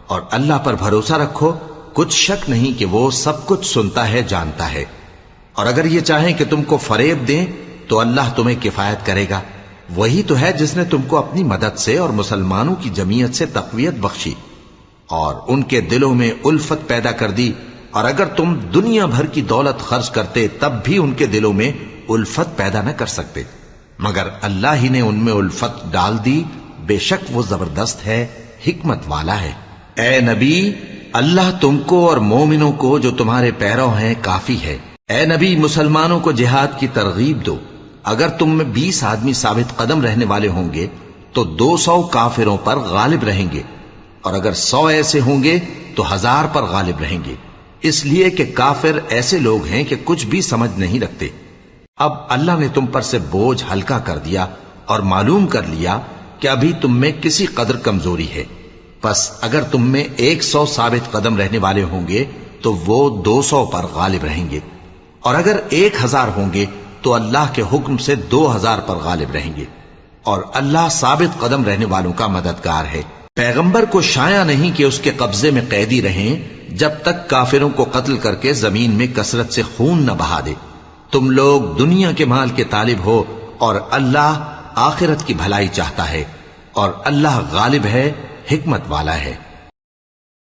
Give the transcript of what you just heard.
اور اللہ پر بھروسہ رکھو، کچھ شک نہیں کہ وہ سب کچھ سنتا ہے، جانتا ہے۔ اور اگر یہ چاہیں کہ تم کو فریب دیں تو اللہ تمہیں کفایت کرے گا، وہی تو ہے جس نے تم کو اپنی مدد سے اور مسلمانوں کی جمعیت سے تقویت بخشی اور ان کے دلوں میں الفت پیدا کر دی، اور اگر تم دنیا بھر کی دولت خرچ کرتے تب بھی ان کے دلوں میں الفت پیدا نہ کر سکتے، مگر اللہ ہی نے ان میں الفت ڈال دی، بے شک وہ زبردست ہے، حکمت والا ہے۔ اے نبی، اللہ تم کو اور مومنوں کو جو تمہارے پیرو ہیں کافی ہے۔ اے نبی، مسلمانوں کو جہاد کی ترغیب دو۔ اگر تم میں 20 آدمی ثابت قدم رہنے والے ہوں گے تو 200 کافروں پر غالب رہیں گے، اور اگر 100 ایسے ہوں گے تو 1000 پر غالب رہیں گے، اس لیے کہ کافر ایسے لوگ ہیں کہ کچھ بھی سمجھ نہیں رکھتے۔ اب اللہ نے تم پر سے بوجھ ہلکا کر دیا اور معلوم کر لیا کہ ابھی تم میں کسی قدر کمزوری ہے، پس اگر تم میں 100 ثابت قدم رہنے والے ہوں گے تو وہ 200 پر غالب رہیں گے، اور اگر 1000 ہوں گے تو اللہ کے حکم سے 2000 پر غالب رہیں گے، اور اللہ ثابت قدم رہنے والوں کا مددگار ہے۔ پیغمبر کو شایع نہیں کہ اس کے قبضے میں قیدی رہیں جب تک کافروں کو قتل کر کے زمین میں کثرت سے خون نہ بہا دے۔ تم لوگ دنیا کے مال کے طالب ہو اور اللہ آخرت کی بھلائی چاہتا ہے، اور اللہ غالب ہے، حکمت والا ہے۔